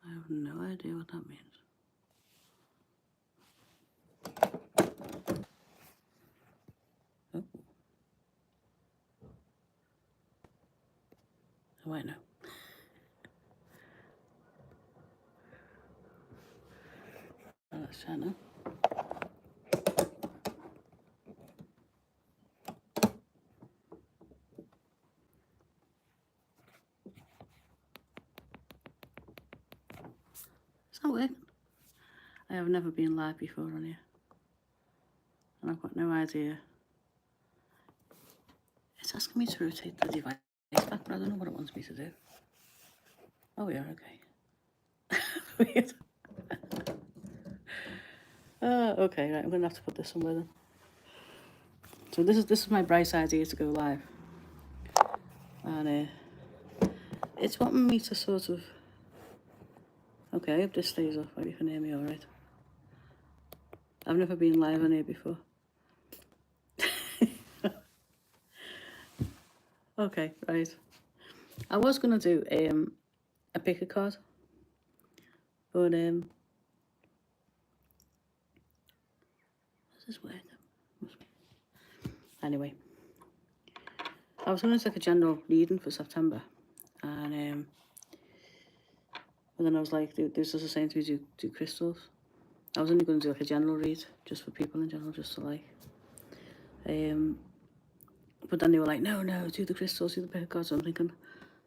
I have no idea what that means. Oh. Oh, I know. Oh, let's try now. Is that working? I have never been live before on here. And I've got no idea. It's asking me to rotate the device back, but I don't know what it wants me to do. Oh, yeah, okay. Weird. Okay, right, I'm going to have to put this somewhere then. So this is my bright idea to go live. And it's wanting me to sort of... Okay, I hope this stays off. Maybe you can hear me alright. I've never been live on here before. Okay, right. I was going to do a pick a card. But, does this work? Anyway. I was going to take a general reading for September. And then I was like, this is the same to me, do crystals. I was only going to do like a general read, just for people in general, just to like. But then they were like, no, do the crystals, do the pick a card. So I'm thinking,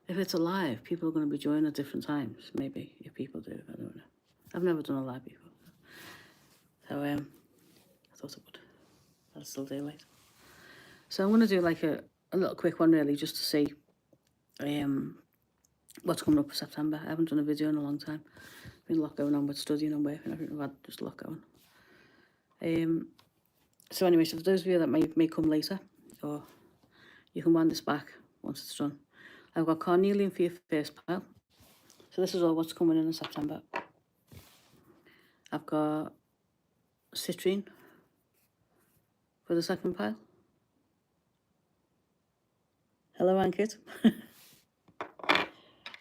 if it's a live, people are going to be joining at different times. Maybe, if people do, I don't know. I've never done a live before. So I thought I would. I'll still do it. So I'm going to do like a little quick one really, just to see what's coming up for September. I haven't done a video in a long time. Been a lot going on with studying and work and everything. I've had just a lot going. So anyway, so for those of you that may come later, or you can wind this back once it's done. I've got Carnelian for your first pile. So this is all what's coming in September. I've got Citrine for the second pile. Hello, Agate.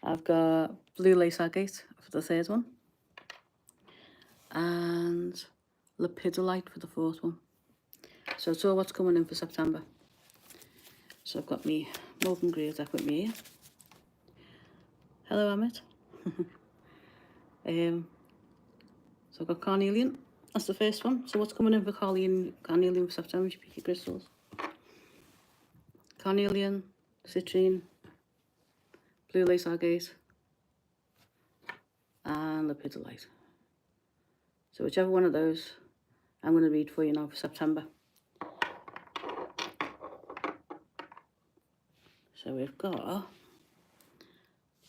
I've got blue lace agate for the third one. And Lepidolite for the fourth one. So it's all what's coming in for September. So I've got me molten grey deck with me here. Hello, Amit. So I've got Carnelian. That's the first one. So what's coming in for Carnelian for September? You pick your crystals. Carnelian, Citrine, blue lace agate, and Lepidolite. So whichever one of those I'm going to read for you now for September. So we've got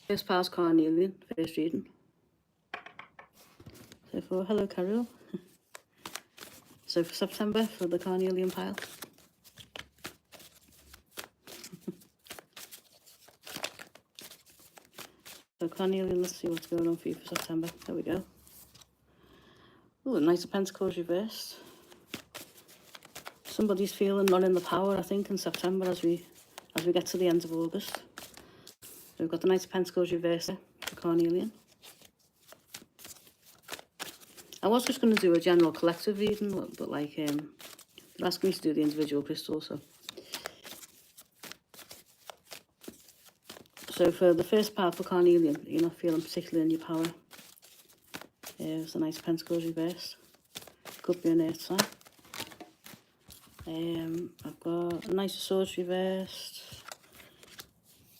first pile's Carnelian, first reading. So for hello Carol. So for September for the Carnelian pile. So Carnelian, let's see what's going on for you for September. There we go. Oh, a Knight of Pentacles reversed. Somebody's feeling not in the power, I think, in September as we get to the end of August. So we've got the Knight of Pentacles reversed for Carnelian. I was just going to do a general collective reading, but like they're asking me to do the individual crystals. So for the first part for Carnelian, you're not feeling particularly in your power. There's the Knight of Pentacles reversed. Could be an earth sign. I've got a Knight of Swords reversed.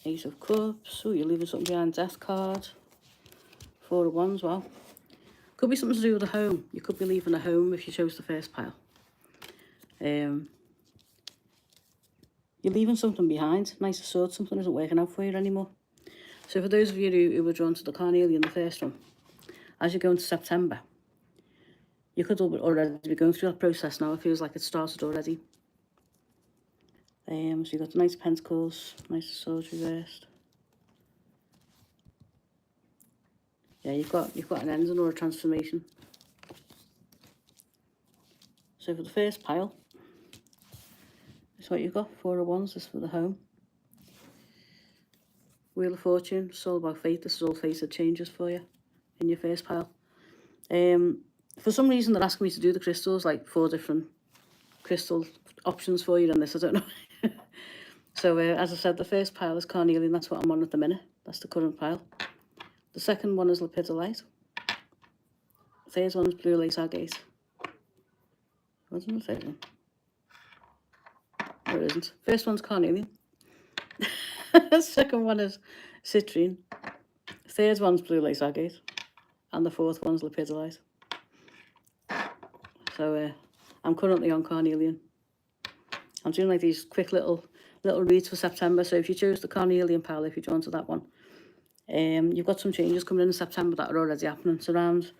Ace of Cups. Oh, you're leaving something behind. Death card. Four of Wands. Wow. Could be something to do with a home. You could be leaving a home if you chose the first pile. You're leaving something behind. Knight of Swords. Something isn't working out for you anymore. So for those of you who were drawn to the Carnelian, the first one, as you go into September, you could already be going through that process now. It feels like it started already. So you've got the Knight of Pentacles, Knight of Swords reversed. Yeah, you've got an ending or a transformation. So for the first pile, that's what you've got. Four of Wands, this is for the home. Wheel of Fortune, it's all about fate. This is all fated changes for you in your first pile. For some reason, they're asking me to do the crystals, like 4 different crystal options for you on this. I don't know. So, as I said, the first pile is Carnelian. That's what I'm on at the minute. That's the current pile. The second one is Lepidolite. The third one is Blue Lace Agate. What's in the third one? There isn't. First one's Carnelian. Second one is Citrine. Third one's Blue Lace Agate. And the fourth one's Lepidolite. So I'm currently on Carnelian. I'm doing like these quick little reads for September. So if you choose the Carnelian pile, if you join to that one, you've got some changes coming in September that are already happening. It's around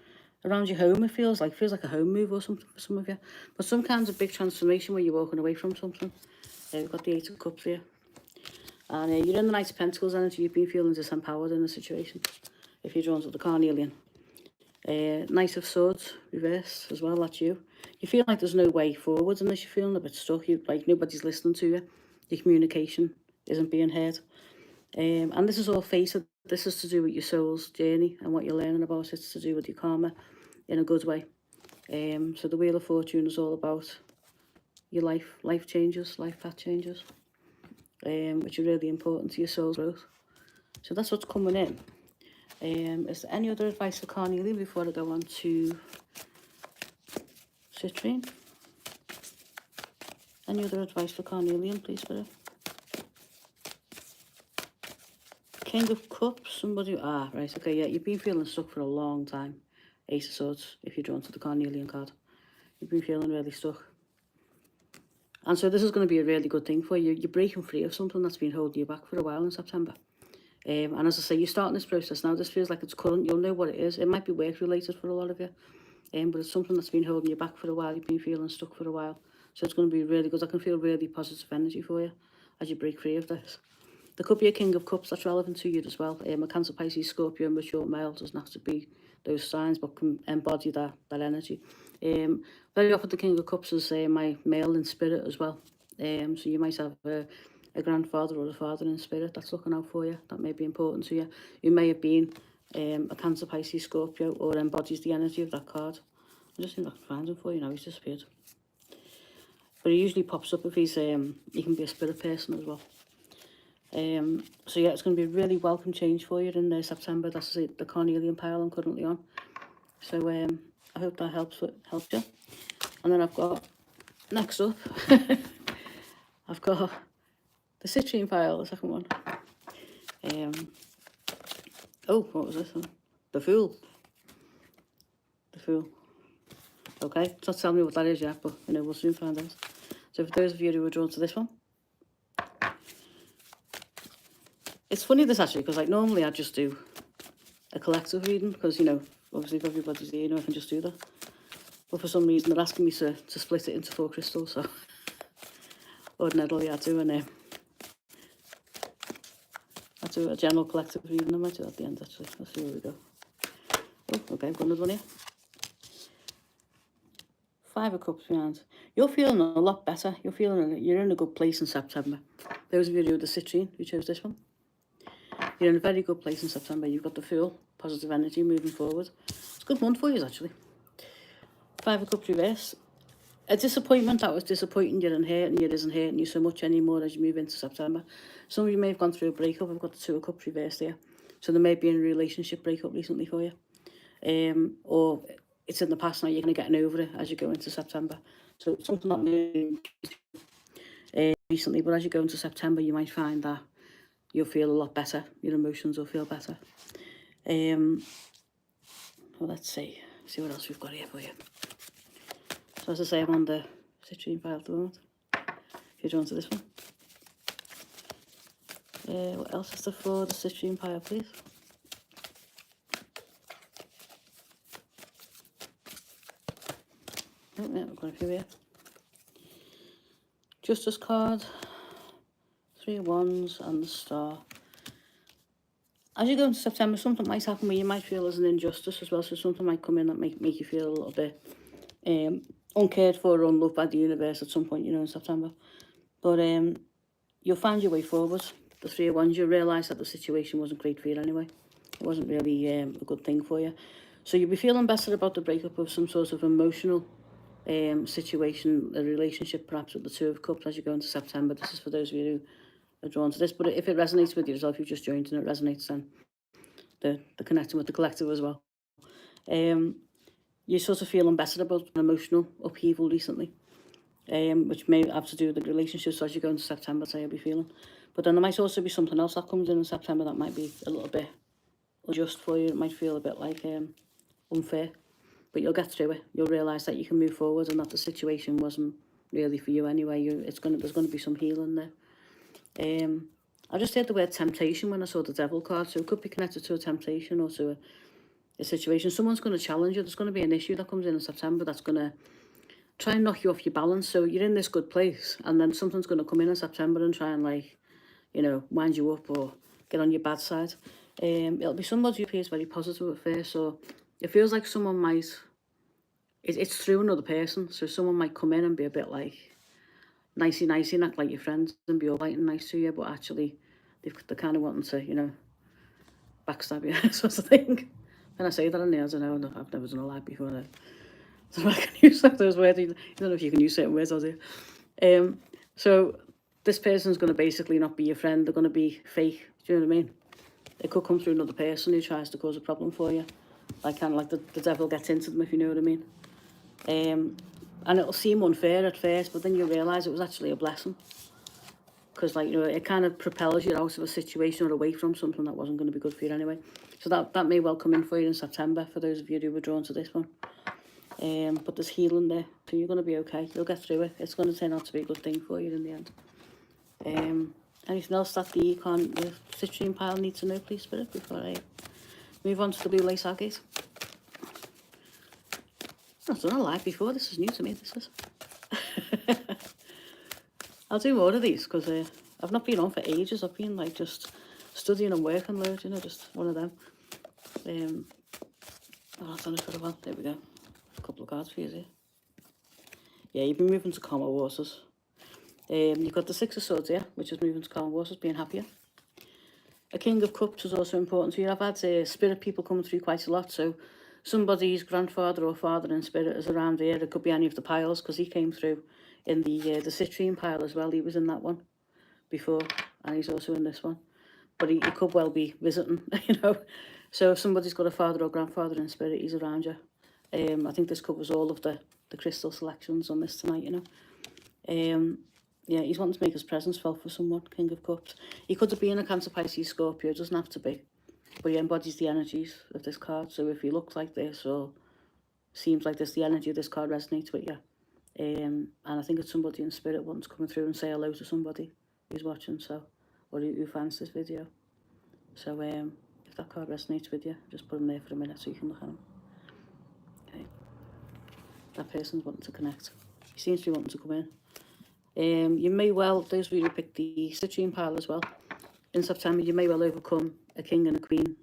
your home. It feels like a home move or something for some of you. But some kinds of big transformation where you're walking away from something. We've got the 8 of Cups here. And you're in the Knight of Pentacles energy. You've been feeling disempowered in a situation. If you're drawn to the Carnelian. Knight of Swords, reversed as well, that's you. You feel like there's no way forward unless you're feeling a bit stuck. Like nobody's listening to you. Your communication isn't being heard. And this is all fated. This is to do with your soul's journey and what you're learning about. It's to do with your karma in a good way. So the Wheel of Fortune is all about your life changes, life path changes, which are really important to your soul's growth. So that's what's coming in. Is there any other advice for Carnelian before I go on to Citrine? Any other advice for Carnelian, please, Spirit? King of Cups, somebody... right, okay, yeah, you've been feeling stuck for a long time. Ace of Swords, if you're drawn to the Carnelian card. You've been feeling really stuck. And so this is going to be a really good thing for you. You're breaking free of something that's been holding you back for a while in September. And as I say, you're starting this process now. This feels like it's current. You'll know what it is. It might be work-related for a lot of you. But it's something that's been holding you back for a while. You've been feeling stuck for a while. So it's going to be really good. I can feel really positive energy for you as you break free of this. There could be a King of Cups that's relevant to you as well. A Cancer, Pisces, Scorpio, mature male. Doesn't have to be those signs, but can embody that energy. Very often the King of Cups is my male in spirit as well. So you might have a grandfather or a father in spirit that's looking out for you. That may be important to you. You may have been a Cancer, Pisces, Scorpio, or embodies the energy of that card. I just think I can find him for you now. He's disappeared. But he usually pops up if he's he can be a spirit person as well. So yeah, it's going to be a really welcome change for you in September. That's the Carnelian pile I'm currently on. So I hope that helps you. And then I've got, next up, I've got the Citrine pile, the second one. Oh, what was this one? The Fool. The Fool. Okay, it's not telling me what that is yet, but we'll soon find out. So for those of you who are drawn to this one, it's funny this actually, because like normally I just do a collective reading, because obviously if everybody's here, I can just do that. But for some reason they're asking me to split it into 4 crystals, so ordinarily I do a general collective reading. I might do that at the end actually. Let's see where we go. Oh, okay, I've got another one here. 5 of Cups behind. You're feeling a lot better. You're in a good place in September. Those of you who do the Citrine, who chose this one, you're in a very good place in September. You've got the Fool, positive energy moving forward. It's a good month for you actually. 5 of Cups reverse. A disappointment that was disappointing you and hurting you isn't hurting you so much anymore as you move into September. Some of you may have gone through a breakup. I've got the 2 of Cups reversed there. So there may be a relationship breakup recently for you. Or it's in the past now, you're going to get over it as you go into September. So it's something that may recently, but as you go into September, you might find that you'll feel a lot better. Your emotions will feel better. Well, let's see what else we've got here for you. So as I say, I'm on the Citrine pile at the moment. If you're drawn to this one. What else is there for the Citrine pile, please? Oh, yeah, we've got a few here. Justice card, 3 of Wands, and the Star. As you go into September, something might happen where you might feel there's an injustice as well. So something might come in that make you feel a little bit uncared for or unloved by the universe at some point, in September. But you'll find your way forward. the Three of Wands, you realise that the situation wasn't great for you anyway. It wasn't really a good thing for you. So you'll be feeling better about the breakup of some sort of emotional situation, a relationship perhaps with the Two of Cups as you go into September. This is for those of you who are drawn to this. But if it resonates with you as well, if you've just joined and it resonates, then the connecting with the collective as well. You're sort of feeling better about an emotional upheaval recently, which may have to do with the relationships. So as you go into September, that's how you'll be feeling. But then there might also be something else that comes in September that might be a little bit unjust for you. It might feel a bit like unfair, but you'll get through it. You'll realise that you can move forward and that the situation wasn't really for you anyway. There's going to be some healing there. I just heard the word temptation when I saw the Devil card, so it could be connected to a temptation or to a situation. Someone's going to challenge you. There's going to be an issue that comes in September that's going to try and knock you off your balance. So you're in this good place, and then something's going to come in September and try and, like, you know, wind you up or get on your bad side. It'll be somebody who appears very positive at first, so it feels like someone might, it's through another person, so someone might come in and be a bit like nicey, act like your friends and be all right and nice to you, but actually they're kind of wanting to, you know, backstab you, sort of thing. When I say that in there, I don't know, I've never done a lie before. I don't know if I can use those words. I don't know if you can use certain words, or do you? So this person's going to basically not be your friend. They're going to be fake. Do you know what I mean? It could come through another person who tries to cause a problem for you. Like, kind of like the devil gets into them, if you know what I mean. And it'll seem unfair at first, but then you realise it was actually a blessing. Because, like, you know, it kind of propels you out of a situation or away from something that wasn't going to be good for you anyway. So that may well come in for you in September, for those of you who were drawn to this one. But there's healing there, so you're going to be okay. You'll get through it. It's going to turn out to be a good thing for you in the end. Anything else that the citrine pile needs to know, please, Spirit, before I move on to the blue lace agate? I've done a live before. This is new to me. This is. I'll do more of these because I've not been on for ages. I've been, like, just studying and working loads, you know, just one of them. I've done it for a while. There we go. A couple of cards for you here. Yeah, you've been moving to calmer waters. You've got the Six of Swords here, which is moving to calmer waters, being happier. A King of Cups is also important to you. I've had spirit people coming through quite a lot, so somebody's grandfather or father in spirit is around here. It could be any of the piles, because he came through in the citrine pile as well. He was in that one before, and he's also in this one. But he could well be visiting, you know. So if somebody's got a father or grandfather in spirit, he's around you. I think this covers all of the crystal selections on this tonight, you know. Yeah, he's wanting to make his presence felt for someone, King of Cups. He could have been a Cancer, Pisces, Scorpio, it doesn't have to be. But he embodies the energies of this card. So if he looks like this or seems like this, the energy of this card resonates with you. And I think it's somebody in spirit wanting to come through and say hello to somebody who's watching, so, or who finds this video. So if that card resonates with you, just put him there for a minute so you can look at him. Okay. That person's wanting to connect. He seems to be wanting to come in. You may well, those of you who picked the citrine pile as well, in September you may well overcome a king and a queen.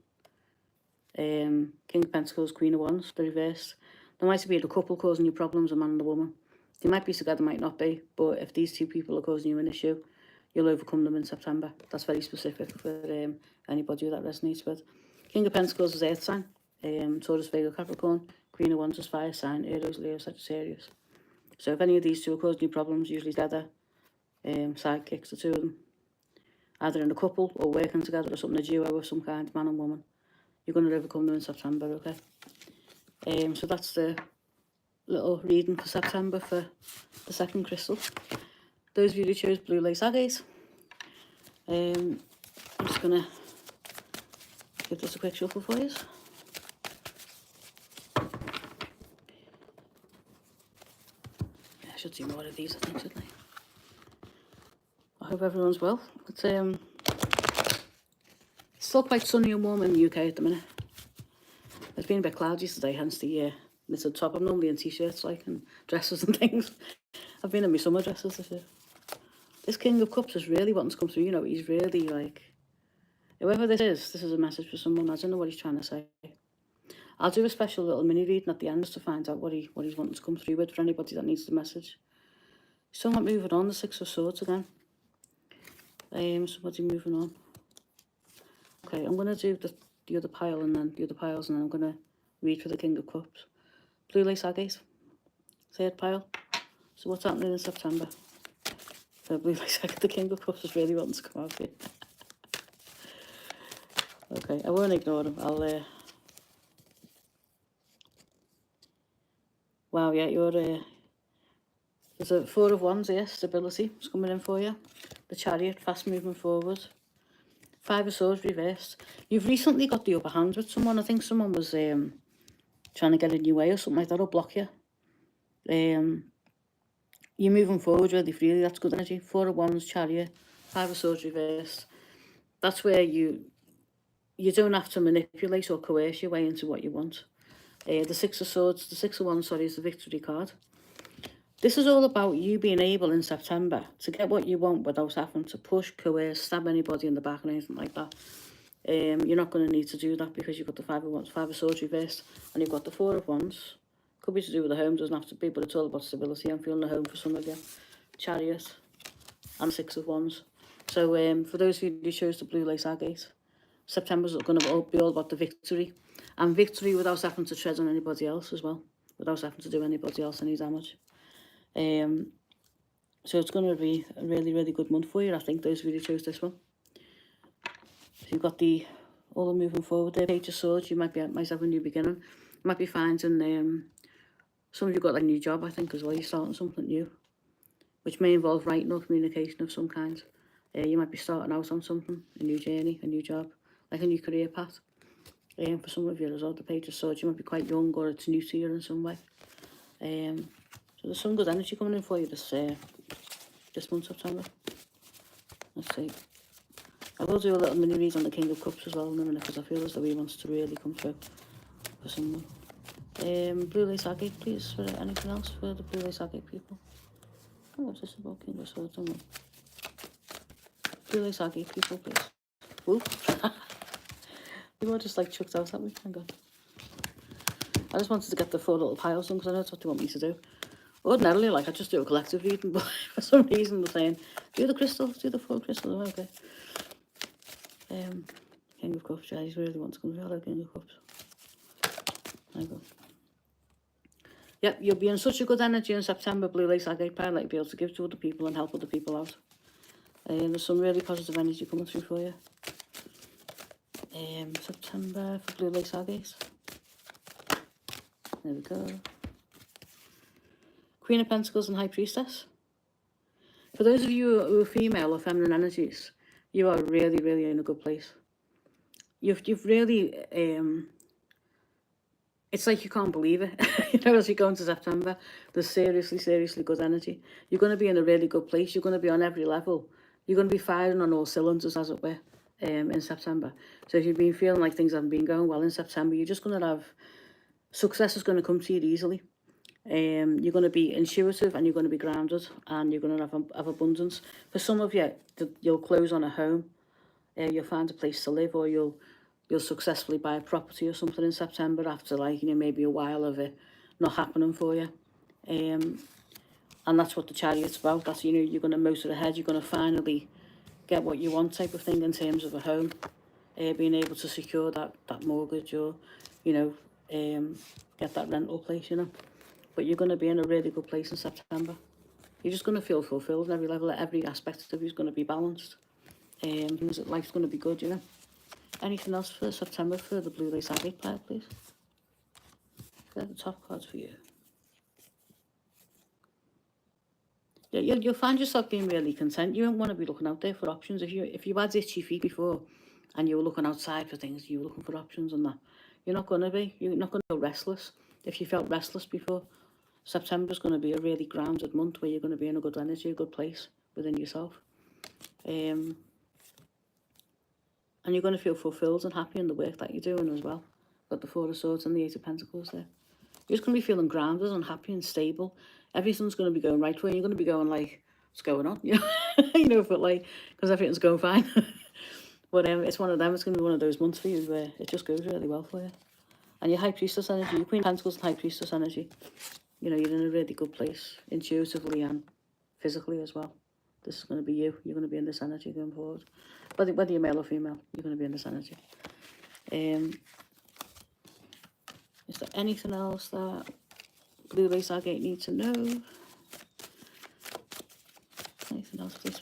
King of Pentacles, Queen of Wands, the reverse. There might be a couple causing you problems, a man and a woman. They might be together, might not be, but if these two people are causing you an issue, you'll overcome them in September. That's very specific for anybody that resonates with. King of Pentacles is Earth sign, Taurus, Virgo, Capricorn. Queen of Wands is fire sign, Aries, Leo, Sagittarius. So if any of these two are causing you problems, usually they're sidekicks, the two of them, either in a couple or working together or something, a duo of some kind, man and woman. You're going to overcome them in September, okay? So that's the little reading for September for the second crystal. Those of you who chose blue lace agate, I'm just going to give this a quick shuffle for you. I should do more of these, I think, shouldn't I? I hope everyone's well. It's still quite sunny and warm in the UK at the minute. It's been a bit cloudy today, hence the knitted top. I'm normally in t-shirts, like, and dresses and things. I've been in my summer dresses this year. This King of Cups is really wanting to come through, you know. He's really, like, whoever this is a message for someone. I don't know what he's trying to say. I'll do a special little mini reading at the end just to find out what he's wanting to come through with for anybody that needs the message. Somewhat moving on, the Six of Swords again. So what's he moving on? Okay, I'm going to do the other pile and then the other piles, and then I'm going to read for the King of Cups. Blue Lace Agate, third pile. So what's happening in September? So Blue Lace Agate, the King of Cups is really wanting to come out here. Okay, I won't ignore him. I'll, wow, yeah, you're, there's a 4 of Wands here, stability is coming in for you. The Chariot, fast moving forward. 5 of Swords reversed. You've recently got the upper hand with someone. I think someone was trying to get in your way or something like that, or block you. You're moving forward really freely. That's good energy. 4 of Wands, Chariot, 5 of Swords reversed. That's where you don't have to manipulate or coerce your way into what you want. The 6 of Swords, the 6 of Wands, sorry, is the victory card. This is all about you being able in September to get what you want without having to push, coerce, stab anybody in the back or anything like that. You're not going to need to do that because you've got the 5 of Wands, 5 of Swords reversed, and you've got the 4 of Wands. Could be to do with the home, doesn't have to be, but it's all about stability. I'm feeling the home for some of you. Chariot and 6 of Wands. So for those of you who chose the Blue Lace Agate, September's going to be all about the victory. And victory without having to tread on anybody else as well. Without having to do anybody else any damage. So it's going to be a really, really good month for you, I think, those of you who chose this one. So you've got all the moving forward there, Page of Swords. You might have a new beginning. You might be finding, some of you got like a new job, I think, as well. You're starting something new, which may involve writing or communication of some kind. You might be starting out on something, a new journey, a new job, like a new career path. For some of you as well, the Page of Swords, you might be quite young or it's new to you in some way. So there's some good energy coming in for you this month, September. Let's see. I will do a little mini read on the King of Cups as well in a minute because I feel as though he wants to really come through for someone. Blue Lace Agate, please. For anything else for the Blue Lace Agate people? Oh, what's this about King of Swords? Don't know. Blue Lace Agate people, please. Whoop. You were just like chucked out at me. Hang on. I just wanted to get the 4 little piles done because I know that's what they want me to do. Ordinarily, like, I just do a collective reading, but for some reason they're saying, do the crystals, do the 4 crystals. Okay. King of Cups, yeah, he's really wants to come through. Hello, King of Cups. There you go. Yep, you'll be in such a good energy in September, Blue Lace Agate pile, that you'll be able to give to other people and help other people out. There's some really positive energy coming through for you. September for Blue Lace Agate. There we go. Queen of Pentacles and High Priestess. For those of you who are female or feminine energies, you are really, really in a good place. You've really, it's like you can't believe it. You know, as you go into September, there's seriously, seriously good energy. You're going to be in a really good place. You're going to be on every level. You're going to be firing on all cylinders, as it were, in September. So if you've been feeling like things haven't been going well in September, you're just going to have, success is going to come to you easily. You're going to be intuitive and you're going to be grounded and you're going to have abundance. For some of you, you'll close on a home. You'll find a place to live, or you'll successfully buy a property or something in September after, like, you know, maybe a while of it not happening for you. And that's what the Chariot's about. That's, you know, you're going to motor ahead. You're going to finally get what you want, type of thing, in terms of a home. Being able to secure that mortgage, or, you know, get that rental place, you know. But you're going to be in a really good place in September. You're just going to feel fulfilled on every level. Every aspect of you is going to be balanced. Life's going to be good, you know. Anything else for September for the Blue Lace Agate pile, please? They're the top cards for you. Yeah, you'll find yourself being really content. You won't want to be looking out there for options. If you had itchy feet before and you were looking outside for things, you were looking for options and that, you're not going to be. You're not going to feel restless. If you felt restless before, September's going to be a really grounded month where you're going to be in a good energy, a good place within yourself. And you're going to feel fulfilled and happy in the work that you're doing as well. Got the 4 of Swords and the 8 of Pentacles there. You're just going to be feeling grounded and happy and stable. Everything's going to be going right for you. You're going to be going like, what's going on? You know, you know, but like, because everything's going fine. But it's one of them. It's going to be one of those months for you where it just goes really well for you. And your High Priestess energy, your Queen of Pentacles and High Priestess energy, you know, you're in a really good place, intuitively and physically as well. This is going to be you. You're going to be in this energy going forward. Whether you're male or female, you're going to be in this energy. Is there anything else that Blue Lace Agate needs to know? Anything else, please?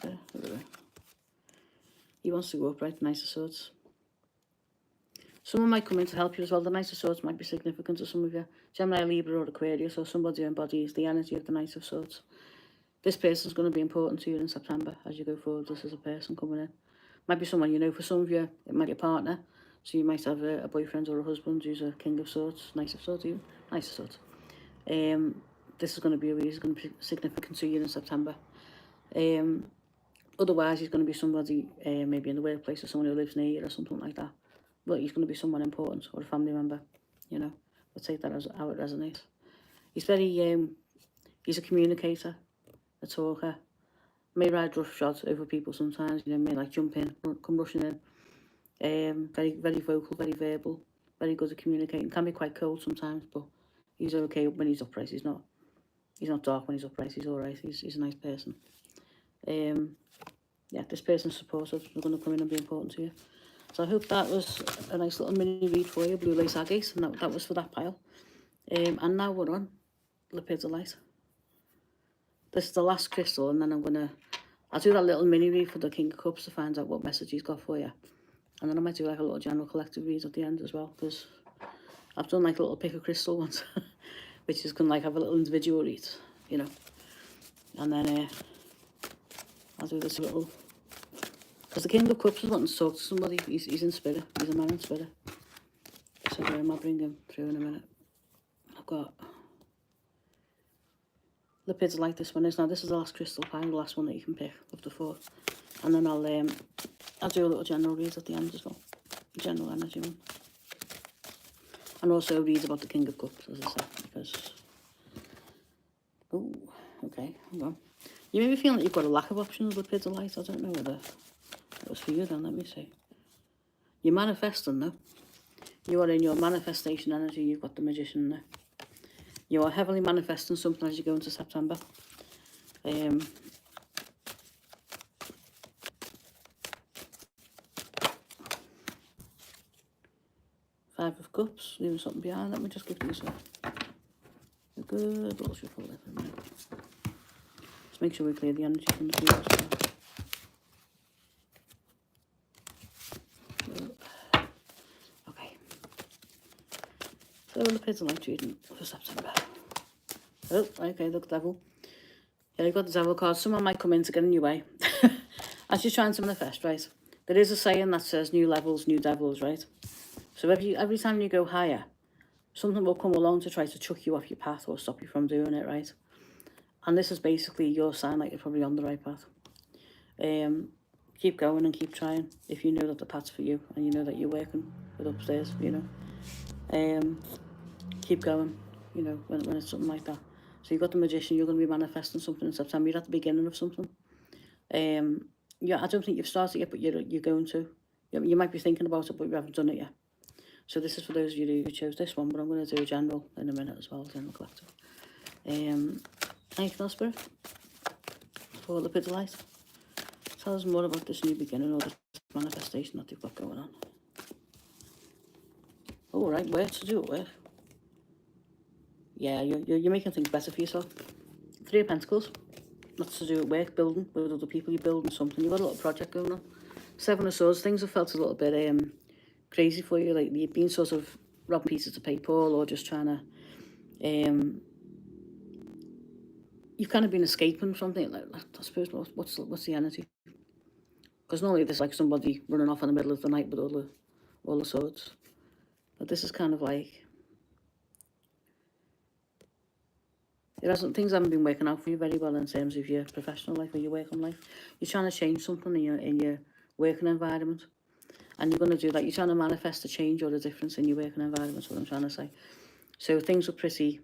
He wants to go up, right? Knight of Swords. Someone might come in to help you as well. The Knight of Swords might be significant to some of you. Gemini, Libra, or Aquarius, or somebody who embodies the energy of the Knight of Swords. This person's going to be important to you in September as you go forward. This is a person coming in. Might be someone you know. For some of you, it might be a partner. So you might have a boyfriend or a husband who's a King of Swords, Knight of Swords, even. Knight of Swords. This is going to be he's going to be significant to you in September. Otherwise, he's going to be somebody maybe in the workplace or someone who lives near you or something like that. But he's going to be someone important or a family member, you know. I'll take that as how it resonates. He's very, he's a communicator, a talker. May ride roughshod over people sometimes, you know, may like jump in, come rushing in. Very vocal, very verbal, very good at communicating. Can be quite cold sometimes, but he's okay when he's upright. He's not dark when he's upright. He's all right. He's a nice person. Yeah, this person's supportive. They're going to come in and be important to you. So I hope that was a nice little mini read for you, Blue Lace Agate, and that was for that pile. And now we're on Lepidolite. This is the last crystal, and then I'll do that little mini read for the King of Cups to find out what message he's got for you. And then I might do like a little general collective read at the end as well, because I've done like a little pick a crystal once, which is going to like have a little individual read, you know. And then I'll do this little, because the King of Cups is wanting to talk to somebody. He's in spirit. He's a man in spirit. So I'll bring him through in a minute. I've got Lepidolite, this one is. Now this is the last crystal pile, the last one that you can pick of the four. And then I'll do a little general read at the end as well. General energy one. And also read about the King of Cups, as I said, because... Oh, okay, hang on. You may be feeling that you've got a lack of options with Lepidolite. I don't know whether it was for you then, let me see. You're manifesting though. You are in your manifestation energy. You've got the Magician there. You are heavily manifesting something as you go into September. Five of Cups, leaving something behind. Let me just give these a good little shuffle there for a minute. Just make sure we clear the energy from the previous one. Okay. So Lepidolite reading for September. Oh, okay, look, Devil. Yeah, you've got the Devil card. Someone might come in to get in your way. As you're trying to manifest, right? There is a saying that says new levels, new devils, right? So every time you go higher, something will come along to try to chuck you off your path or stop you from doing it, right? And this is basically your sign that you're probably on the right path. Keep going and keep trying if you know that the path's for you and you know that you're working with upstairs, you know. Keep going, you know, when it's something like that. So you've got the Magician, you're going to be manifesting something in September. You're at the beginning of something. Yeah, I don't think you've started yet, but you're going to. You might be thinking about it, but you haven't done it yet. So this is for those of you who chose this one, but I'm going to do a general in a minute as well, general collective. Anything else, Spirit? For Lepidolite? Tell us more about this new beginning or this manifestation that you've got going on. All right, where to do it with? Yeah, you're making things better for yourself. Three of Pentacles. That's to do with work, building with other people. You're building something. You've got a little project going on. Seven of Swords. Things have felt a little bit crazy for you. Like you've been sort of robbing pieces to pay Paul, or just trying to. You've kind of been escaping something. Like I suppose what's the energy? Because normally there's like somebody running off in the middle of the night with all the swords. But this is kind of like. Things haven't been working out for you very well in terms of your professional life or your working life. You're trying to change something in your working environment. And you're going to do that. You're trying to manifest a change or a difference in your working environment, is what I'm trying to say. So things were pretty,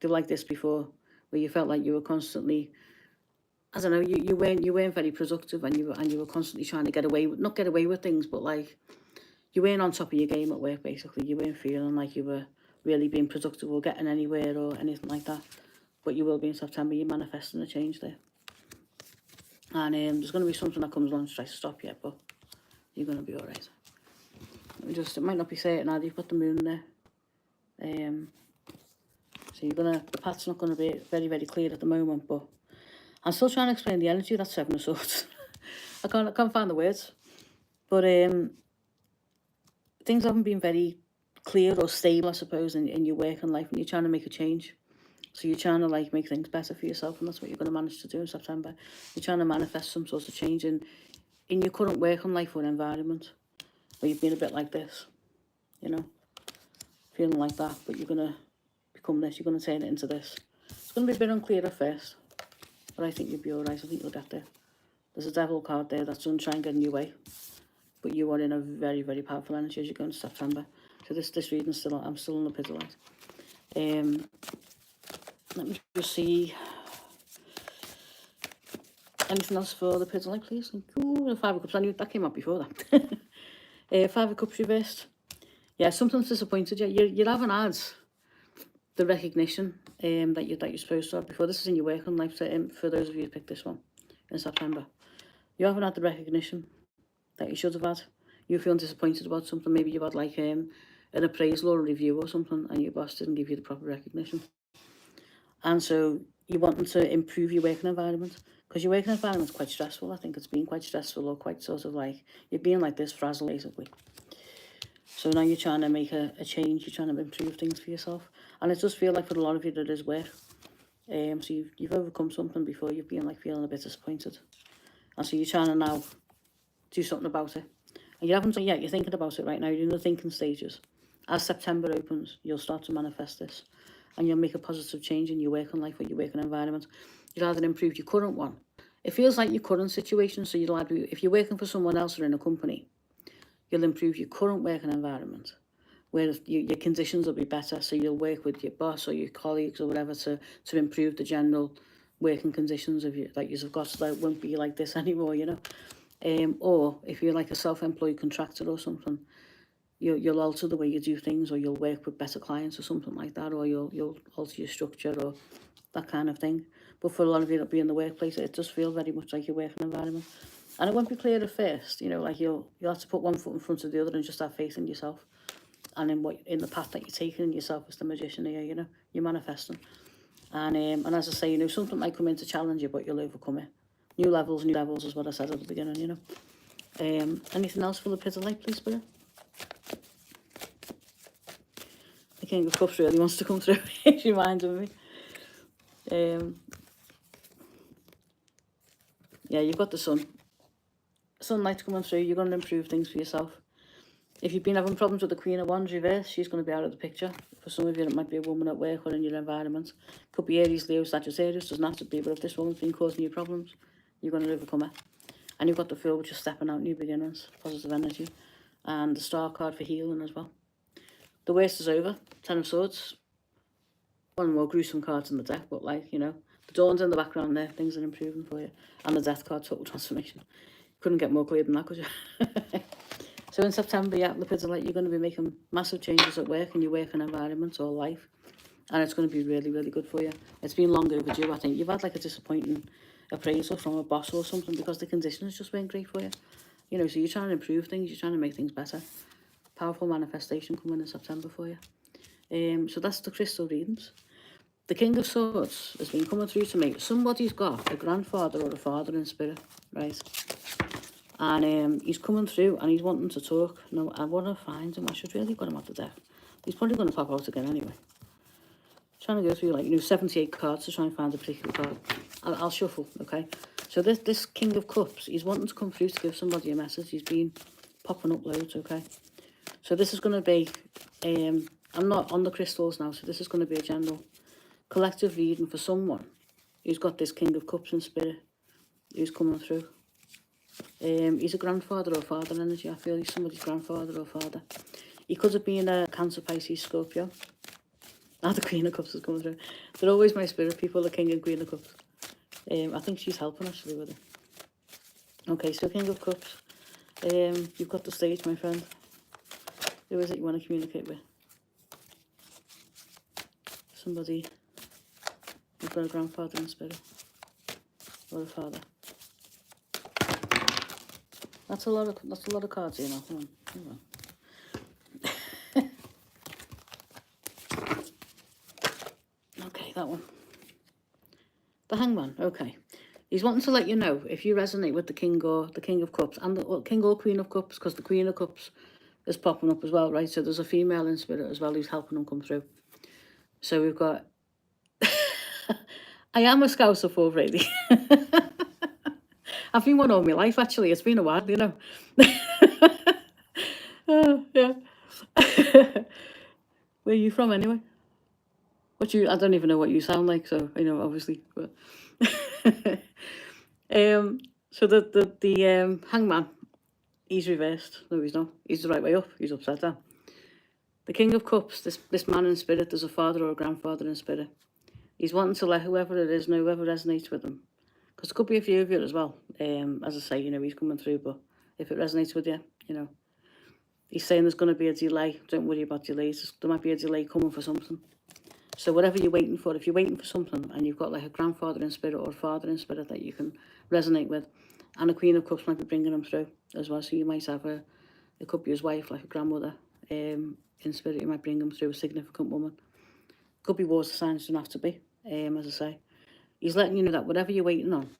they were like this before, where you felt like you were constantly, I don't know, you weren't very productive, and you were constantly trying to not get away with things, but like, you weren't on top of your game at work, basically. You weren't feeling like you were really being productive or getting anywhere or anything like that. But you will be in September. You're manifesting a change there. And there's going to be something that comes along to try to stop you, but you're going to be all right. It might not be certain either. You've got the moon there. So the path's not going to be very, very clear at the moment, but I'm still trying to explain the energy. That's Seven of Swords. I can't find the words. But things haven't been very clear or stable, I suppose, in your work and life, and you're trying to make a change. So you're trying to like make things better for yourself, and that's what you're going to manage to do in September. You're trying to manifest some sort of change in your current working life or environment, where you've been a bit like this, you know, feeling like that, but you're going to become this, you're going to turn it into this. It's going to be a bit unclear at first, but I think you'll be all right. I think you'll get there. There's a devil card there that's going to try and get in your way, but you are in a very, very powerful energy as you go into September. So this reading I'm still on Lepidolite. Let me just see. Anything else for the Lepidolite, please? Ooh, the Five of Cups. I knew that came up before that. Five of Cups reversed. Yeah, something's disappointed you. You haven't had the recognition that you're supposed to have before. This is in your working life. For those of you who picked this one in September, you haven't had the recognition that you should have had. You're feeling disappointed about something. Maybe you had like an appraisal or a review or something, and your boss didn't give you the proper recognition. And so you want to improve your working environment, because your working environment is quite stressful. I think it's been quite stressful, or quite sort of like, you're being like this frazzled basically. So now you're trying to make a change, you're trying to improve things for yourself. And it does feel like for a lot of you that is work. So you've overcome something before, you've been like feeling a bit disappointed. And so you're trying to now do something about it. And you haven't done yet, you're thinking about it right now, you're in the thinking stages. As September opens, you'll start to manifest this. And you'll make a positive change in your working life or your working environment. You'll either improve your current one. It feels like your current situation, so you'll either, if you're working for someone else or in a company, you'll improve your current working environment, where your conditions will be better, so you'll work with your boss or your colleagues or whatever to improve the general working conditions of you that you've got, so that it won't be like this anymore, you know. Or if you're like a self-employed contractor or something, you'll alter the way you do things, or you'll work with better clients or something like that, or you'll alter your structure or that kind of thing. But for a lot of you that be in the workplace, it does feel very much like your working environment. And it won't be clear at first, you know, like you'll have to put one foot in front of the other and just have faith in yourself. And in the path that you're taking in yourself as the magician here, you know, you're manifesting. And as I say, you know, something might come in to challenge you, but you'll overcome it. New levels is what I said at the beginning, you know. Anything else for the Lepidolite, please, Spirit? The King of Cups really wants to come through. She reminds me. Yeah, you've got the sun. Sunlight's coming through. You're going to improve things for yourself. If you've been having problems with the Queen of Wands reverse, she's going to be out of the picture. For some of you, it might be a woman at work or in your environment. Could be Aries, Leo, Sagittarius. Doesn't have to be. But if this woman's been causing you problems, you're going to overcome it. And you've got the Fool, which is stepping out, new beginnings, positive energy. And the Star card for healing as well. The worst is over. Ten of Swords. One of the more gruesome cards in the deck, but like, you know, the dawn's in the background there. Things are improving for you. And the Death card, total transformation. Couldn't get more clear than that, could you? So in September, yeah, Lepidolite, you're going to be making massive changes at work, in your working environment or life. And it's going to be really, really good for you. It's been long overdue, I think. You've had like a disappointing appraisal from a boss or something, because the conditions just weren't great for you. You know, so you're trying to improve things, you're trying to make things better. Powerful manifestation coming in September for you. So that's the crystal readings. The King of Swords has been coming through to me. Somebody's got a grandfather or a father in spirit, right? And he's coming through and he's wanting to talk. Now, I want to find him. I should really got him at the deck. He's probably going to pop out again anyway. Trying to go through, like, you know, 78 cards to try and find a particular card. I'll shuffle, okay? So this King of Cups, he's wanting to come through to give somebody a message. He's been popping up loads, okay? So this is going to be, I'm not on the crystals now, so this is going to be a general collective reading for someone who's got this King of Cups in spirit, who's coming through. He's a grandfather or father energy. I feel he's somebody's grandfather or father. He could have been a Cancer, Pisces, Scorpio. Now the Queen of Cups is coming through. They're always my spirit people, the King and Queen of Cups. I think she's helping actually with it. Okay, so King of Cups. You've got the stage, my friend. Who is it you want to communicate with? Somebody who's got a grandfather in spirit. Or a father. That's a lot of cards here now. Hang on. Okay, that one. The Hangman. Okay. He's wanting to let you know if you resonate with the King or the King of Cups and the King or Queen of Cups, because the Queen of Cups is popping up as well, right? So there's a female in spirit as well who's helping them come through. So we've got... I am a Scouser for really. I've been one all my life, actually. It's been a while, you know. Oh, yeah. Where are you from, anyway? I don't even know what you sound like, so, you know, obviously. But so the Hangman, he's reversed. No, he's not. He's the right way up. He's upside down. The King of Cups, this man in spirit, there's a father or a grandfather in spirit. He's wanting to let whoever it is know, whoever resonates with him. Because there could be a few of you as well. As I say, you know, he's coming through, but if it resonates with you, you know. He's saying there's going to be a delay. Don't worry about delays. There might be a delay coming for something. So whatever you're waiting for, if you're waiting for something and you've got like a grandfather in spirit or a father in spirit that you can resonate with, and a Queen of Cups might be bringing them through as well. So you might have it could be his wife, like a grandmother in spirit. You might bring them through, a significant woman. Could be water signs, don't have to be. As I say, he's letting you know that whatever you're waiting on,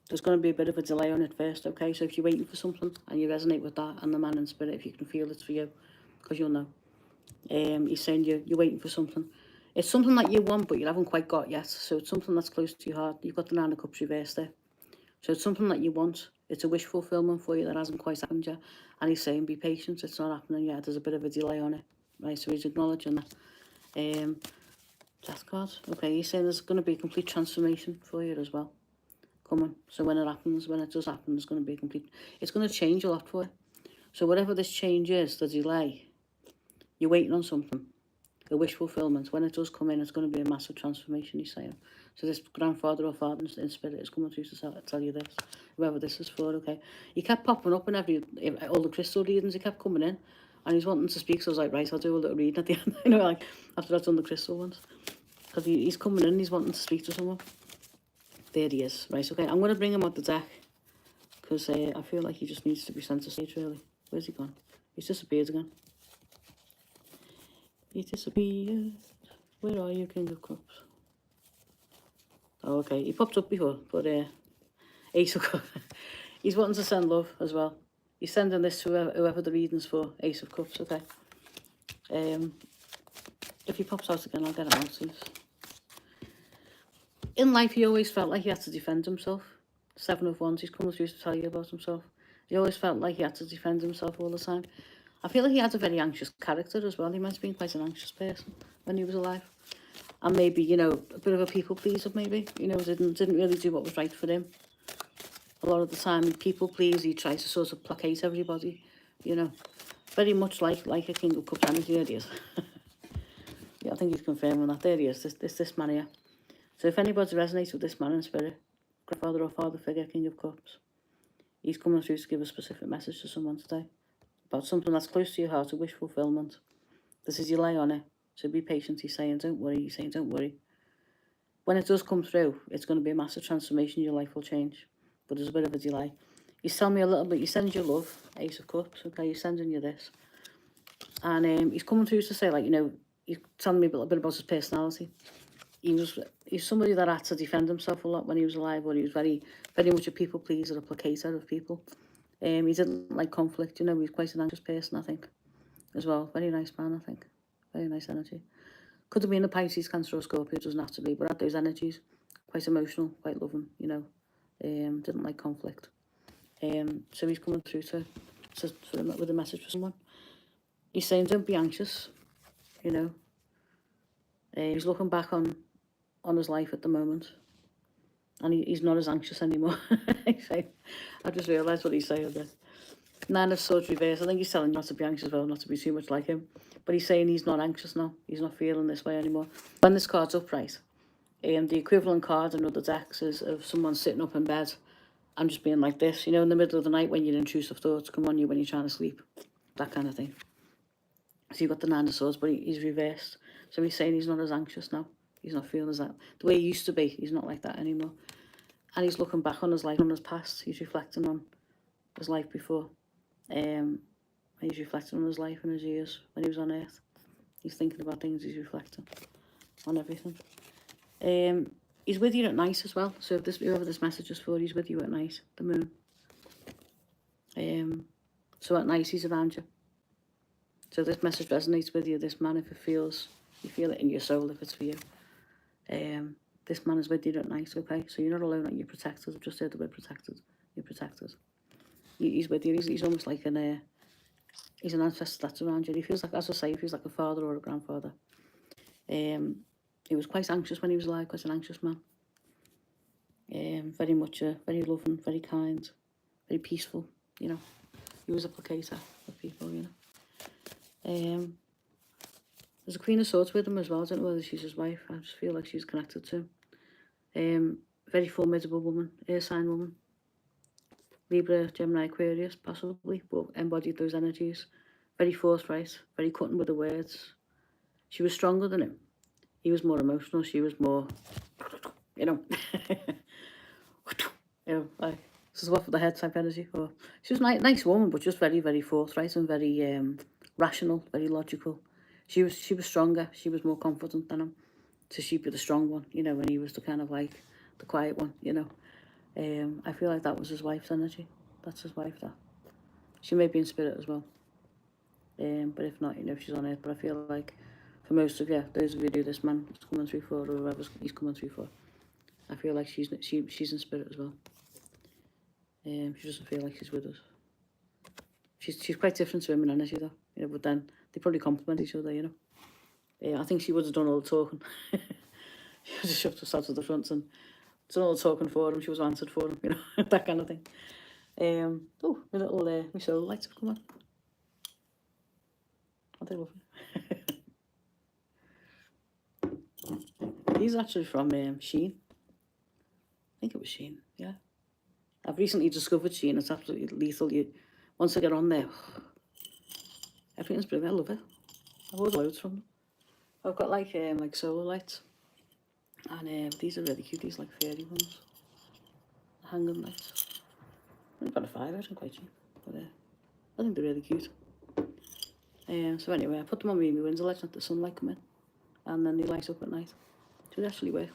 there's going to be a bit of a delay on it first, okay? So if you're waiting for something and you resonate with that and the man in spirit, if you can feel it's for you, because you'll know. He's saying you're waiting for something. It's something that you want, but you haven't quite got yet. So it's something that's close to your heart. You've got the Nine of Cups reversed there. So it's something that you want. It's a wish fulfillment for you that hasn't quite happened yet. And he's saying, be patient. It's not happening yet. There's a bit of a delay on it. Right, so he's acknowledging that. Death card. Okay, he's saying there's going to be a complete transformation for you as well. Coming. So when it happens, when it does happen, there's going to be a complete... It's going to change a lot for you. So whatever this change is, the delay, you're waiting on something. A wish fulfillment. When it does come in, it's going to be a massive transformation, he's saying. So this grandfather or father in spirit is coming through to tell you this. Whoever this is for, okay. He kept popping up in all the crystal readings. He kept coming in. And he's wanting to speak, so I was like, right, I'll do a little reading at the end. You know, like, after I've done the crystal ones. Because he's coming in, he's wanting to speak to someone. There he is. Right, okay. I'm going to bring him out the deck. Because I feel like he just needs to be sent to stage, really. Where's he gone? He's disappeared again. He disappeared. Where are you, King of Cups? Oh, okay. He popped up before, but Ace of Cups. He's wanting to send love as well. He's sending this to whoever the reading's for. Ace of Cups, okay. If he pops out again, I'll get him out, please. In life, he always felt like he had to defend himself. Seven of Wands, he's coming through to tell you about himself. He always felt like he had to defend himself all the time. I feel like he had a very anxious character as well. He must have been quite an anxious person when he was alive. And maybe, you know, a bit of a people pleaser, maybe. You know, didn't really do what was right for him. A lot of the time, people please, he tries to sort of placate everybody, you know. Very much like a King of Cups energy. There he is. Yeah, I think he's confirming that. There he is, this man here. So if anybody resonates with this man in spirit, grandfather or father figure, King of Cups, he's coming through to give a specific message to someone today. About something that's close to your heart, a wish fulfillment. This is your lay on it. So be patient, he's saying, don't worry. He's saying, don't worry. When it does come through, it's going to be a massive transformation. Your life will change. But there's a bit of a delay. He's telling me a little bit. He sends you love, Ace of Cups. Okay, he's sending you this. And he's coming through to say, like, you know, he's telling me a little bit about his personality. He's somebody that had to defend himself a lot when he was alive, or he was very much a people pleaser, a placater of people. He didn't like conflict, you know. He was quite an anxious person, I think, as well. Very nice man, I think. Very nice energy. Could have been a Pisces, Cancer or Scorpio, doesn't have to be, but had those energies. Quite emotional, quite loving, you know. Didn't like conflict. So he's coming through with a message for someone. He's saying, don't be anxious, you know. He's looking back on his life at the moment, and he's not as anxious anymore. I just realised what he's saying there. Nine of Swords reverse. I think he's telling you not to be anxious, well, not to be too much like him. But he's saying he's not anxious now. He's not feeling this way anymore. When this card's upright, the equivalent card in other decks is of someone sitting up in bed and just being like this, you know, in the middle of the night when your intrusive thoughts come on you when you're trying to sleep. That kind of thing. So you've got the Nine of Swords, but he's reversed. So he's saying he's not as anxious now. He's not feeling as that. The way he used to be, he's not like that anymore. And he's looking back on his life, on his past. He's reflecting on his life before. And he's reflecting on his life and his years when he was on Earth. He's thinking about things, he's reflecting on everything. He's with you at night as well. So if whoever this message is for, he's with you at night, the moon. So at night he's around you. So this message resonates with you, this man, if it feels, you feel it in your soul if it's for you. This man is with you at night, okay? So you're not alone, you're protected. I've just heard the word protected. You're protected. He's with you. He's almost like he's an ancestor that's around you. He feels like, as I say, he feels like a father or a grandfather. He was quite anxious when he was alive, quite an anxious man. Very much, very loving, very kind, very peaceful, you know. He was a placater of people, you know. There's a Queen of Swords with him as well. I don't know whether she's his wife. I just feel like she's connected to him. Very formidable woman, air sign woman. Libra, Gemini, Aquarius, possibly, but embodied those energies. Very forthright, very cutting with the words. She was stronger than him. He was more emotional. She was more, you know, like, this is what for the head type energy. Or she was a nice woman, but just very, very forthright and very rational, very logical. She was stronger. She was more confident than him. So she'd be the strong one, you know, and he was the kind of like the quiet one, you know. I feel like that was his wife's energy. That's his wife, that. She may be in spirit as well. But if not, you know, she's on Earth. But I feel like for most of you, those of you who this man is coming through for, or whoever he's coming through for, I feel like she's in spirit as well. She doesn't feel like she's with us. She's quite different to him in energy though, you know, but then they probably complement each other, you know. I think she would have done all the talking. She would have shoved herself to the front and done all the talking for him. She was answered for him, you know, that kind of thing. Oh, my little my solar lights have come on. Aren't they lovely? These are actually from Shein. I think it was Shein, yeah. I've recently discovered Shein. It's absolutely lethal. Once I get on there, everything's brilliant. I love it. I've ordered loads from them. I've got like solar lights, and these are really cute. These like fairy ones, hanging lights. I've got a 5 out and quite cheap, but I think they're really cute. So anyway, I put them on my window ledge, let the sunlight come in, and then they light up at night. So they actually work.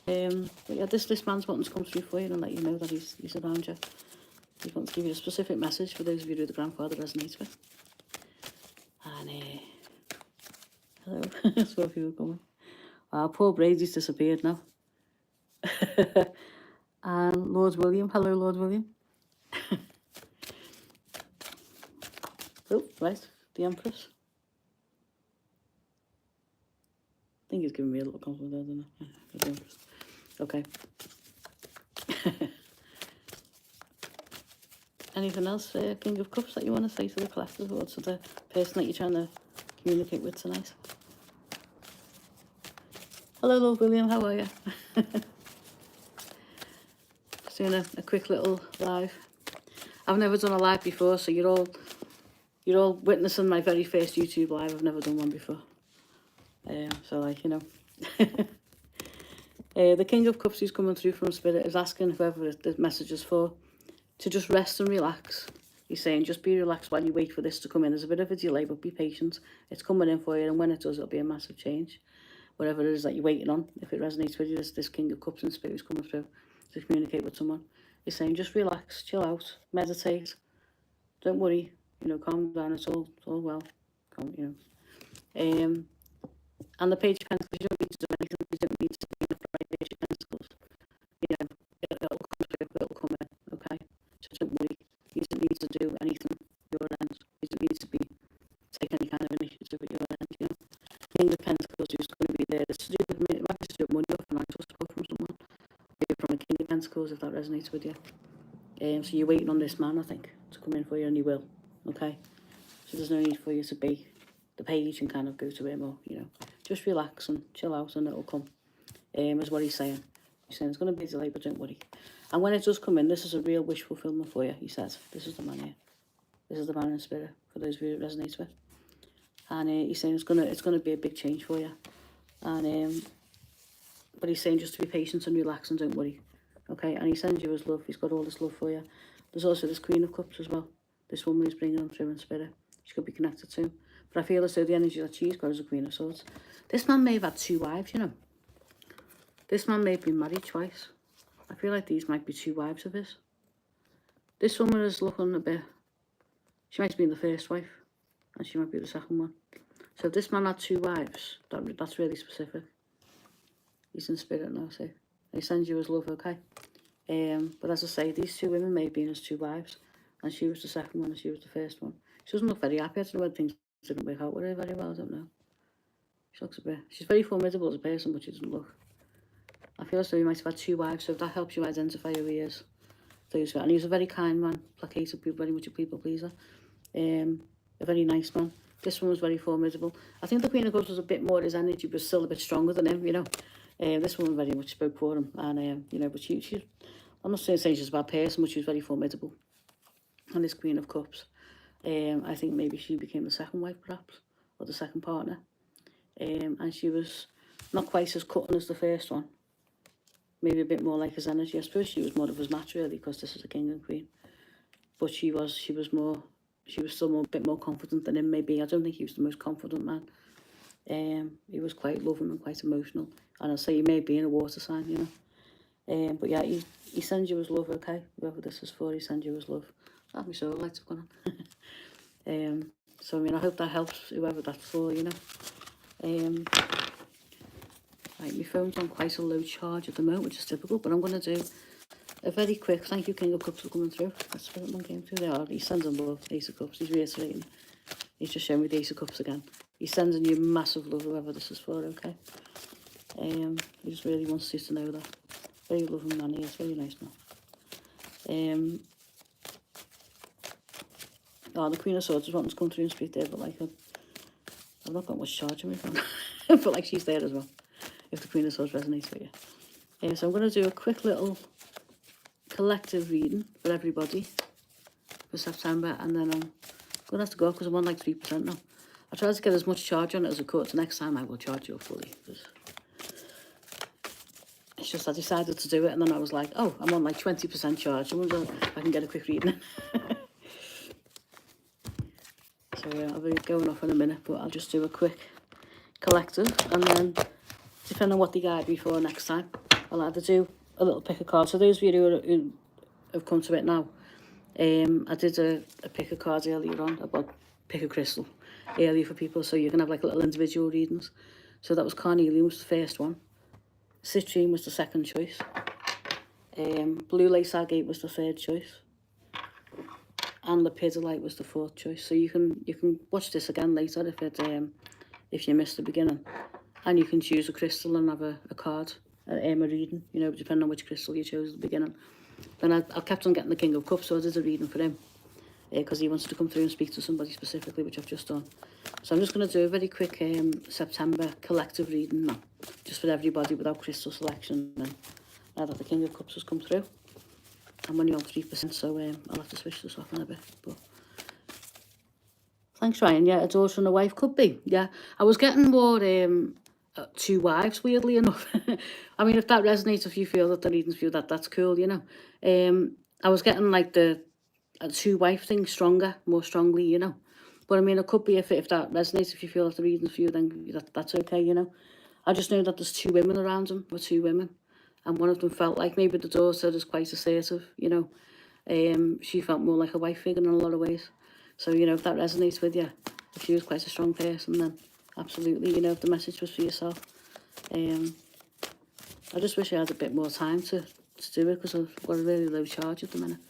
But yeah, this man's wanting to come through for you and let you know that he's around you. He's wanting to give you a specific message for those of you who the grandfather resonates with. And hello, so a few are coming. Poor Brady's disappeared now. And Lord William, hello Lord William. Oh, right, the Empress. I think he's giving me a little compliment there, doesn't he? Yeah, the Empress. Okay. Anything else, King of Cups, that you want to say to the collective or to the person that you're trying to communicate with tonight? Hello, Lord William, how are you? Just doing a quick little live. I've never done a live before, so you're all witnessing my very first YouTube live. I've never done one before. So like, you know. The King of Cups who's coming through from Spirit is asking whoever the message is for to just rest and relax. He's saying just be relaxed while you wait for this to come in. There's a bit of a delay, but be patient. It's coming in for you, and when it does, it'll be a massive change. Whatever it is that you're waiting on, if it resonates with you, this King of Cups and Spirit who's coming through to communicate with someone. He's saying just relax, chill out, meditate. Don't worry, you know, calm down. It's all well. You know. And the Page of Pentacles, you don't need to do anything. You don't need to be in the right Page of Pentacles. You know, it'll come through, it'll come in, okay? So don't worry. You don't need to do anything at your end. You don't need to take any kind of initiative at your end, you know? King of Pentacles who's going to be there to do with money, might be to do with money or financial support from someone. Maybe from a King of Pentacles, if that resonates with you. So you're waiting on this man, I think, to come in for you, and he will, okay? So there's no need for you to be the page and kind of go to him, or, you know, just relax and chill out and it'll come, is what he's saying. He's saying it's going to be a delay, but don't worry. And when it does come in, this is a real wish fulfillment for you, he says. This is the man here. This is the man in spirit, for those of you it resonates with. And he's saying it's gonna be a big change for you. And but he's saying just to be patient and relax and don't worry. Okay, and he sends you his love. He's got all this love for you. There's also this Queen of Cups as well. This woman who's bringing them through in spirit. She could be connected to him. But I feel as though the energy that she's got is a Queen of Swords. This man may have had 2 wives, you know. This man may have been married twice. I feel like these might be 2 wives of his. This woman is looking a bit... She might have been the first wife, and she might be the second one. So if this man had 2 wives, that's really specific. He's in spirit now, see. He sends you his love, okay? But as I say, these 2 women may have been his 2 wives, and she was the second one and she was the first one. She doesn't look very happy. I don't know whether things didn't work out with her very well, I don't know. She looks a bit... She's very formidable as a person, but she doesn't look... I feel as though he might have had 2 wives, so if that helps you identify who he is. And he was a very kind man, placated, very much a people pleaser. A very nice man. This one was very formidable. I think the Queen of Cups was a bit more, his energy was still a bit stronger than him, you know. This woman very much spoke for him, and you know, but she I'm not saying she's a bad person, but she was very formidable. And this Queen of Cups, I think maybe she became the second wife, perhaps, or the second partner. And she was not quite as cutting as the first one. Maybe a bit more like his energy. I suppose she was more of his match, really, because this is a king and queen. But she was still a bit more confident than him, maybe. I don't think he was the most confident man. He was quite loving and quite emotional. And I'll say he may be in a water sign, you know. But yeah, he sends you his love, okay? Whoever this is for, he sends you his love. That'd be so lights have gone on. So, I mean, I hope that helps whoever that's for, you know. Right, my phone's on quite a low charge at the moment, which is typical, but I'm going to do a very quick thank you, King of Cups, for coming through. That's what one came through. They are. He sends them love, Ace of Cups. He's reiterating. He's just showing me the Ace of Cups again. He's sending you massive love, whoever this is for, okay? He just really wants you to know that. Very loving man, he is. Very nice man. Oh, the Queen of Swords is wanting to come through and speak there, but like, I've not got much charge on my phone. But like, she's there as well, if the Queen of Swords resonates with you. So I'm going to do a quick little collective reading for everybody for September, and then I'm going to have to go because I'm on like 3% now. I tried to get as much charge on it as I could, so next time I will charge you up fully. It's just I decided to do it, and then I was like, oh, I'm on like 20% charge. I wonder if I can get a quick reading. So yeah, I'll be going off in a minute, but I'll just do a quick collective, and then depending on what they guide me for next time, I'll either do a little pick a card. So those of you who have come to it now, I did a pick a card earlier on about pick a crystal earlier for people, so you can have like little individual readings. So that was Carnelian was the first one, Citrine was the second choice, blue lace agate was the third choice, and Lepidolite was the fourth choice. So you can watch this again later if you missed the beginning, and you can choose a crystal and have a card, a reading, you know, depending on which crystal you chose at the beginning. Then I kept on getting the King of Cups, so I did a reading for him because he wanted to come through and speak to somebody specifically, which I've just done. So I'm just going to do a very quick September collective reading now, just for everybody without crystal selection. And now that the King of Cups has come through, I'm only on 3%, so I'll have to switch this off in a bit. But thanks, Ryan. Yeah, a daughter and a wife could be. Yeah, I was getting more 2 wives, weirdly enough. I mean, if that resonates, if you feel that the readings for you, that's cool, you know. I was getting like the 2 wife thing more strongly, you know. But I mean, it could be if that resonates, if you feel that the readings for you, then that's okay, you know. I just know that there's 2 women around him, or 2 women, and one of them felt like maybe the daughter is quite assertive, you know. She felt more like a wife figure in a lot of ways. So, you know, if that resonates with you, if she was quite a strong person, then absolutely, you know, if the message was for yourself. I just wish I had a bit more time to do it, because I've got a really low charge at the minute.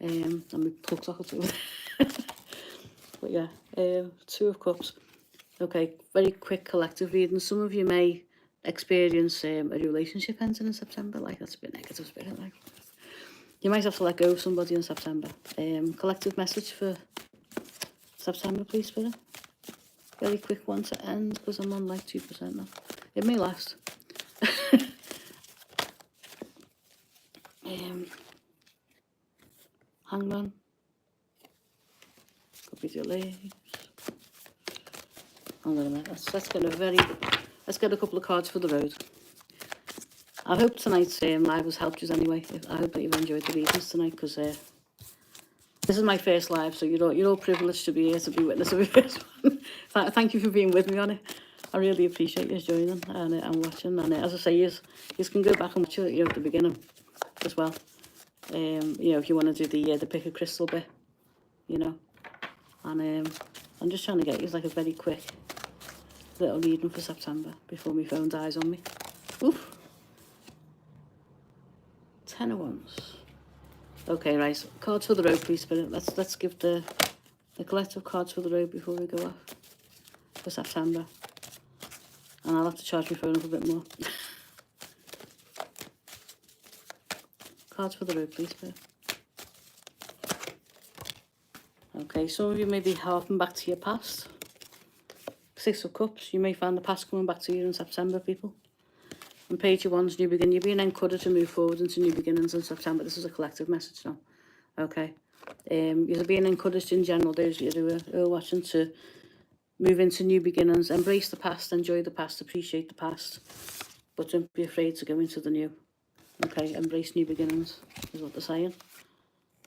And my plug socket's over there. But yeah, 2 of Cups. Okay, very quick collective reading. Some of you may experience a relationship ending in September. Like, that's a bit negative spirit. Like, you might have to let go of somebody in September. Collective message for September, please, Spirit. Very quick one to end, because I'm on like 2% now. It may last. Hangman. Could be delays. Hang on a minute. Let's get a couple of cards for the road. I hope tonight's live has helped you anyway. I hope that you've enjoyed the readings tonight, because This is my first live, so you're all privileged to be here to be witness of my first one. Thank you for being with me on it. I really appreciate you joining and watching. And as I say, you can go back and watch it, at the beginning as well. If you want to do the pick a crystal bit, And I'm just trying to get you like a very quick little reading for September before my phone dies on me. Oof. 10 of Wands. Okay, right. Cards for the road, please, Spirit. Let's give the collective cards for the road before we go off for September. And I'll have to charge my phone up a bit more. Cards for the road, please, Spirit. Okay, some of you may be harping back to your past. 6 of Cups. You may find the past coming back to you in September, people. And Page of Wands, new beginning. You're being encouraged to move forward into new beginnings in September. This is a collective message now. Okay. You're being encouraged in general, those of you who are watching, to move into new beginnings. Embrace the past, enjoy the past, appreciate the past. But don't be afraid to go into the new. Okay, embrace new beginnings is what they're saying.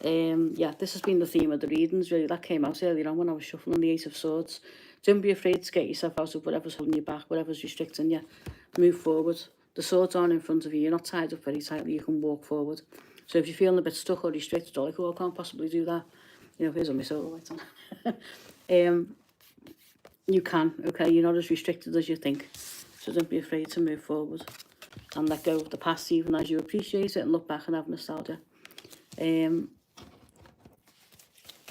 Yeah, this has been the theme of the readings, really. That came out earlier on when I was shuffling the Ace of Swords. Don't be afraid to get yourself out of whatever's holding you back, whatever's restricting you. Move forward. The swords aren't in front of you. You're not tied up very tightly. You can walk forward. So if you're feeling a bit stuck or restricted, or like, oh, I can't possibly do that, here's on my solar light on. You can, okay? You're not as restricted as you think. So don't be afraid to move forward and let go of the past, even as you appreciate it and look back and have nostalgia.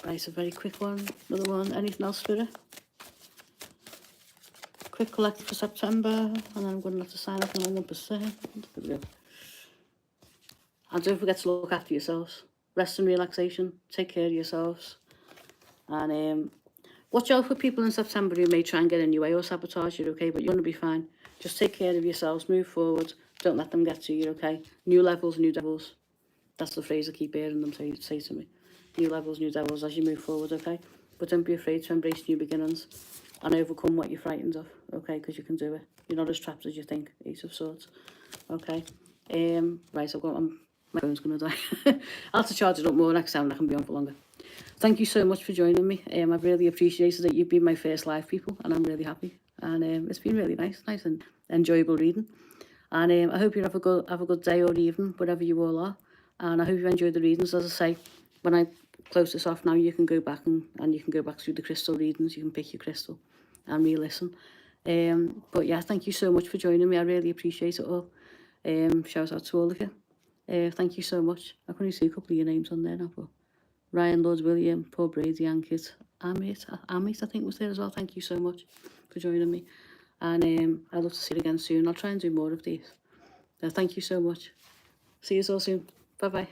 Right, a very quick one. Another one. Anything else, Spirit? Quick collective for September, and then I'm going to have to sign up on 1%. There we go. And don't forget to look after yourselves. Rest and relaxation. Take care of yourselves. And watch out for people in September who may try and get in your way or sabotage you, okay? But you're going to be fine. Just take care of yourselves. Move forward. Don't let them get to you, okay? New levels, new devils. That's the phrase I keep hearing them say to me. New levels, new devils as you move forward, okay? But don't be afraid to embrace new beginnings and overcome what you're frightened of, okay? Because you can do it. You're not as trapped as you think. Ace of Swords, okay? Right, my phone's going to die. I'll have to charge it up more next time. I can be on for longer. Thank you so much for joining me. I've really appreciated it. You've been my first live, people, and I'm really happy. And it's been really nice and enjoyable reading. And I hope you have a good day or evening, wherever you all are. And I hope you enjoyed the readings. As I say, when I close this off now, you can go back and you can go back through the crystal readings. You can pick your crystal and re-listen. But yeah, thank you so much for joining me. I really appreciate it all. Shout out to all of you. Thank you so much. I can only see a couple of your names on there now, but Ryan, Lord William, Paul Brady, Ankit, Amit, I think was there as well. Thank you so much for joining me. And I'd love to see you again soon. I'll try and do more of these. Thank you so much. See you all soon. Bye-bye.